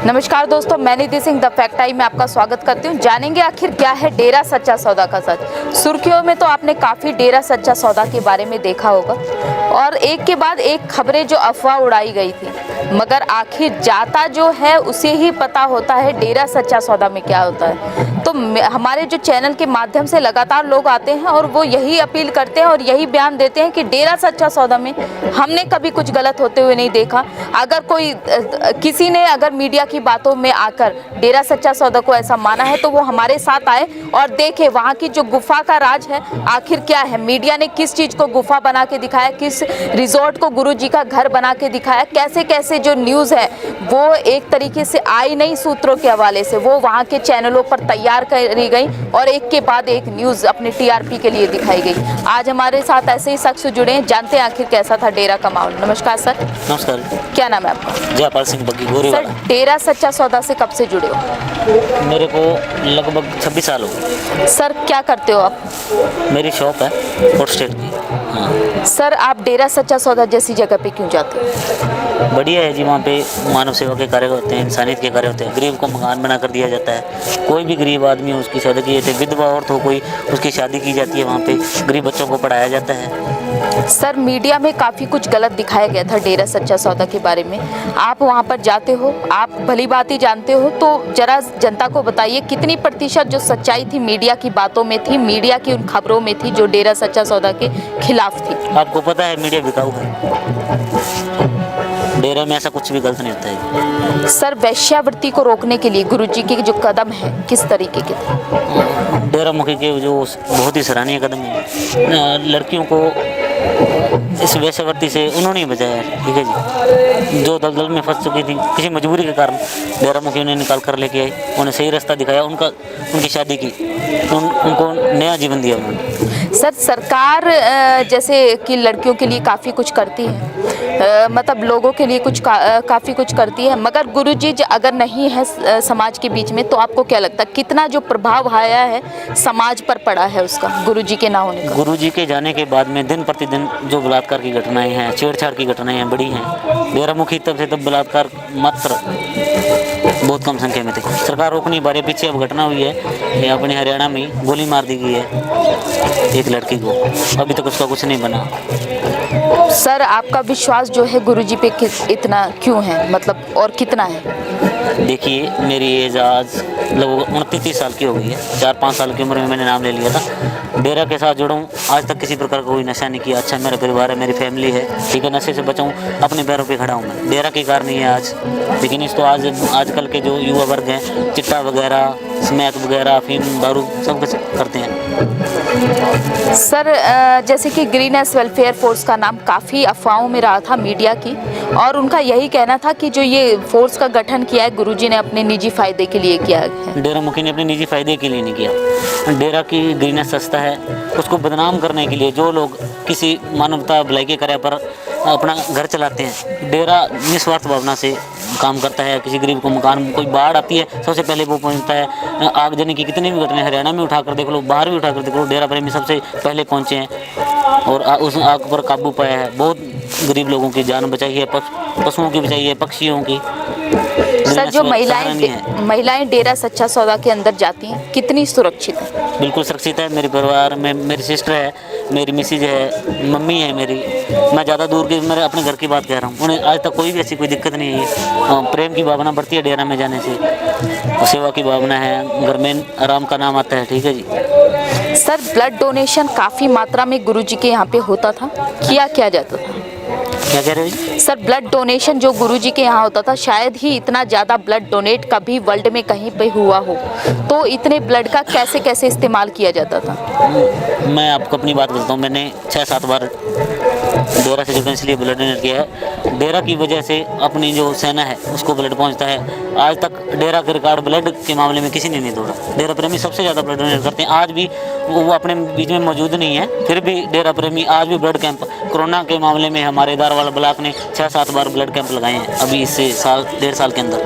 नमस्कार दोस्तों, मैं निधि सिंह द फैक्ट टाइम में आपका स्वागत करती हूँ। जानेंगे आखिर क्या है डेरा सच्चा सौदा का सच। सुर्खियों में तो आपने काफ़ी डेरा सच्चा सौदा के बारे में देखा होगा और एक के बाद एक खबरें जो अफवाह उड़ाई गई थी, मगर आखिर जाता जो है उसे ही पता होता है डेरा सच्चा सौदा में क्या होता है। तो हमारे जो चैनल के माध्यम से लगातार लोग आते हैं और वो यही अपील करते हैं और यही बयान देते हैं कि डेरा सच्चा सौदा में हमने कभी कुछ गलत होते हुए नहीं देखा। अगर कोई किसी ने अगर मीडिया की बातों में आकर डेरा सच्चा सौदा को ऐसा माना है तो वो हमारे साथ आए और देखे वहाँ की जो गुफा का राज है आखिर क्या है। मीडिया ने किस चीज़ को गुफा बना के दिखाया, किस रिजॉर्ट को गुरुजी का घर बना के दिखाया, कैसे कैसे जो न्यूज़ है वो एक तरीके से आई नई सूत्रों के हवाले से वो वहाँ के चैनलों पर तैयार करी गई और एक के बाद एक न्यूज़ अपने टीआरपी के लिए दिखाई गई। आज हमारे साथ ऐसे ही शख्स जुड़े हैं, जानते हैं आखिर कैसा था डेरा का माहौल। नमस्कार सर। नमस्कार। क्या नाम है आपका? जयपाल सिंह बग्गी सर, गोरेवाड़ा। डेरा सच्चा सौदा से कब से जुड़े हो? मेरे को लगभग 26 साल हो गए। सर क्या करते हो आप? मेरी शॉप है फोर्ट स्टेट की। हाँ। सर आप डेरा सच्चा सौदा जैसी जगह पे क्यों जाते हो? बढ़िया है जी, वहाँ पे मानव सेवा के कार्य होते हैं, इंसानियत के कार्य होते हैं। गरीब को मकान बना कर दिया जाता है। कोई भी गरीब आदमी हो उसकी शादी की जाती है, विधवा औरत हो कोई उसकी शादी की जाती है। वहाँ पे गरीब बच्चों को पढ़ाया जाता है। सर मीडिया में काफ़ी कुछ गलत दिखाया गया था डेरा सच्चा सौदा के बारे में। आप वहाँ पर जाते हो, आप भली बात ही जानते हो, तो जरा जनता को बताइए कितनी प्रतिशत जो सच्चाई थी मीडिया की बातों में थी, मीडिया की उन खबरों में थी जो डेरा सच्चा सौदा के खिलाफ थी। आपको पता है मीडिया बिकाऊ है। डेरा में ऐसा कुछ भी गलत नहीं होता है। सर वेश्यावृत्ति को रोकने के लिए गुरुजी के जो कदम है किस तरीके के थे? डेरा मुखी के जो बहुत ही सराहनीय कदम है। लड़कियों को इस वेश्यावृत्ति से उन्होंने ही बचाया है। ठीक है जी, जो दलदल में फंस चुकी थी किसी मजबूरी के कारण डेरा मुखी उन्हें निकाल कर लेके आए, उन्हें सही रास्ता दिखाया, उनकी शादी की, उनको नया जीवन दिया उन्होंने। सर सरकार जैसे कि लड़कियों के लिए काफ़ी कुछ करती है, मतलब लोगों के लिए काफ़ी कुछ करती है, मगर गुरुजी अगर नहीं है समाज के बीच में तो आपको क्या लगता है कितना जो प्रभाव आया है समाज पर पड़ा है उसका गुरुजी के ना होने का? गुरुजी के जाने के बाद में दिन प्रतिदिन जो बलात्कार की घटनाएं हैं, छेड़छाड़ की घटनाएं हैं, बढ़ी हैं। डेरा मुखी तब से तब बलात्कार मात्र बहुत कम संख्या में थे। सरकार रोक नहीं पा रही। पीछे अब घटना हुई है, ये अपने हरियाणा में गोली मार दी गई है एक लड़की को, अभी तक उसका कुछ नहीं बना। सर आपका विश्वास जो है गुरुजी पे इतना क्यों है, मतलब और कितना है? देखिए मेरी एज आज लगभग 29 साल की हो गई है। 4-5 साल की उम्र में मैंने नाम ले लिया था। डेरा के साथ जुड़ा हूँ, आज तक किसी प्रकार का कोई नशा नहीं किया। अच्छा मेरा परिवार है, मेरी फैमिली है, ठीक है, नशे से बचाऊँ, अपने पैरों पे खड़ा हूँ मैं। डेरा के कारण ही है आज, लेकिन इस तो आजकल के जो युवा वर्ग हैं चिट्टा वगैरह, स्मैक वगैरह, अफीम, दारू सब कुछ करते हैं। सर जैसे कि ग्रीन एस वेलफेयर फोर्स का नाम काफ़ी अफवाहों में रहा था मीडिया की, और उनका यही कहना था कि जो ये फोर्स का गठन किया है गुरुजी ने अपने निजी फ़ायदे के लिए किया है। डेरा मुखी ने अपने निजी फ़ायदे के लिए नहीं किया। डेरा की ग्रीनेस संस्था है, उसको बदनाम करने के लिए जो लोग किसी मानवता भलाई के कार्य पर अपना घर चलाते हैं, डेरा निस्वार्थ भावना से काम करता है। किसी गरीब को मकान, कोई बाढ़ आती है सबसे पहले वो पहुंचता है। आगजनी की कितनी भी घटनाएं हरियाणा में उठाकर देख लो, बाहर भी उठाकर देख लो, डेरा प्रेमी सबसे पहले पहुंचे हैं और उस आग पर काबू पाया है। बहुत गरीब लोगों की जान बचाई है, पशुओं की बचाई है, पक्षियों की। सर जो महिलाएं डेरा सच्चा सौदा के अंदर जाती हैं कितनी सुरक्षित है? बिल्कुल सुरक्षित है। मेरे परिवार में मेरी सिस्टर है, मेरी मिसेज है, मम्मी है मेरी। मैं ज़्यादा दूर की, मेरे अपने घर की बात कह रहा हूँ, उन्हें आज तक कोई भी ऐसी कोई दिक्कत नहीं है। प्रेम की भावना बढ़ती है डेरा में जाने से, सेवा की भावना है, घर में आराम का नाम आता है। ठीक है जी। सर ब्लड डोनेशन काफ़ी मात्रा में गुरुजी के यहाँ पे होता था, किया जाता था? क्या कह रहे हो? सर ब्लड डोनेशन जो गुरुजी के यहाँ होता था, शायद ही इतना ज़्यादा ब्लड डोनेट कभी वर्ल्ड में कहीं पे हुआ हो, तो इतने ब्लड का कैसे कैसे इस्तेमाल किया जाता था? मैं आपको अपनी बात बताता हूँ। मैंने 6-7 बार डेरा से जुड़ने इसलिए ब्लड डोनेट किया है। डेरा की वजह से अपनी जो सेना है उसको ब्लड पहुंचता है। आज तक डेरा के रिकॉर्ड ब्लड के मामले में किसी ने नहीं तोड़ा। डेरा प्रेमी सबसे ज़्यादा ब्लड डोनेट करते हैं। आज भी वो अपने बीच में मौजूद नहीं है, फिर भी डेरा प्रेमी आज भी ब्लड कैंप, कोरोना के मामले में हमारे दारवाला ब्लॉक ने 6-7 बार ब्लड कैंप लगाए हैं अभी इससे 1.5 साल के अंदर।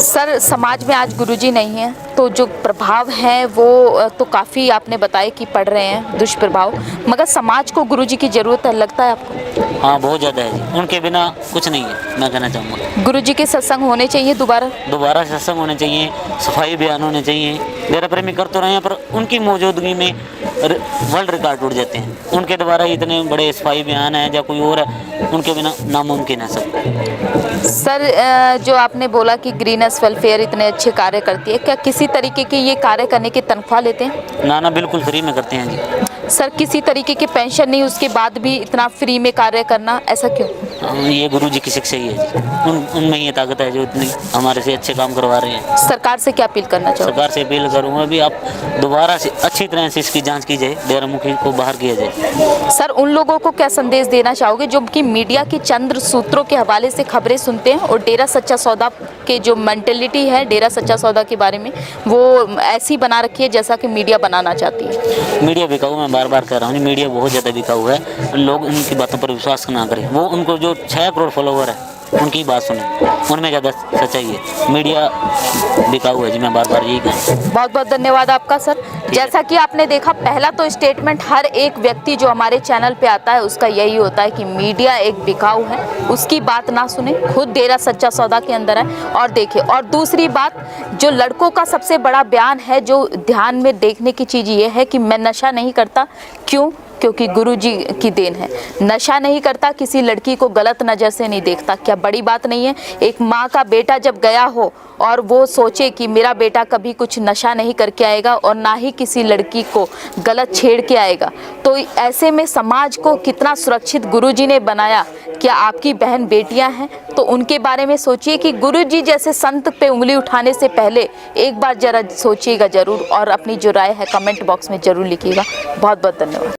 सर, समाज में आज गुरुजी नहीं है तो जो प्रभाव है वो तो काफ़ी आपने बताया कि पड़ रहे हैं दुष्प्रभाव, मगर समाज को गुरुजी की ज़रूरत है, लगता है आपको? हाँ, बहुत ज़्यादा है जी। उनके बिना कुछ नहीं है, मैं कहना चाहूँगा। गुरुजी के सत्संग होने चाहिए दोबारा सत्संग होने चाहिए, सफाई अभियान होने चाहिए। डेरा प्रेमी कर तो रहे हैं पर उनकी मौजूदगी में वर्ल्ड रिकॉर्ड टूट जाते हैं। उनके द्वारा इतने बड़े सफाई अभियान है या कोई और है, उनके बिना नामुमकिन है सब। सर, जो आपने बोला कि ग्रीनस वेलफेयर इतने अच्छे कार्य करती है, क्या किसी तरीके के ये कार्य करने की तनख्वाह लेते हैं? ना, बिल्कुल फ्री में करते हैं जी। सर, किसी तरीके की पेंशन नहीं, उसके बाद भी इतना फ्री में कार्य करना, ऐसा क्यों? ये गुरुजी की शिक्षा ही है जी। उनमें ये ताकत है जो इतनी हमारे से अच्छे काम करवा रहे हैं। सरकार से क्या अपील करना चाहोगे? सरकार से अपील करूँगा भी आप दोबारा से अच्छी तरह से इसकी जांच की जाए, डेरा मुखी को बाहर किया जाए। सर, उन लोगों को क्या संदेश देना चाहोगे जो कि मीडिया की चंद्र सूत्रों के हवाले से खबरें सुनते हैं और डेरा सच्चा सौदा के जो मेंटेलिटी है डेरा सच्चा सौदा के बारे में वो ऐसी बना रखी है जैसा कि मीडिया बनाना चाहती है? मीडिया बिकाऊ, मैं बार बार कह रहा हूँ, मीडिया बहुत ज़्यादा बिकाऊ है। लोग उनकी बातों पर विश्वास ना करें। वो उनको जो 6 करोड़ फॉलोवर है उनकी बात सुने, उनमें ज़्यादा सच्चाई है। मीडिया बिकाऊ है जी, मैं बार बार यही कहूँ। बहुत बहुत धन्यवाद आपका सर। जैसा कि आपने देखा, पहला तो स्टेटमेंट हर एक व्यक्ति जो हमारे चैनल पे आता है उसका यही होता है कि मीडिया एक बिकाऊ है, उसकी बात ना सुने, खुद डेरा सच्चा सौदा के अंदर है और देखे। और दूसरी बात, जो लड़कों का सबसे बड़ा बयान है, जो ध्यान में देखने की चीज़ ये है कि मैं नशा नहीं करता। क्यों? क्योंकि गुरुजी की देन है। नशा नहीं करता, किसी लड़की को गलत नज़र से नहीं देखता। क्या बड़ी बात नहीं है? एक माँ का बेटा जब गया हो और वो सोचे कि मेरा बेटा कभी कुछ नशा नहीं करके आएगा और ना ही किसी लड़की को गलत छेड़ के आएगा, तो ऐसे में समाज को कितना सुरक्षित गुरुजी ने बनाया। क्या आपकी बहन बेटियां हैं तो उनके बारे में सोचिए कि गुरुजी जैसे संत पे उंगली उठाने से पहले एक बार जरा सोचिएगा ज़रूर, और अपनी जो राय है कमेंट बॉक्स में ज़रूर लिखिएगा। बहुत बहुत धन्यवाद।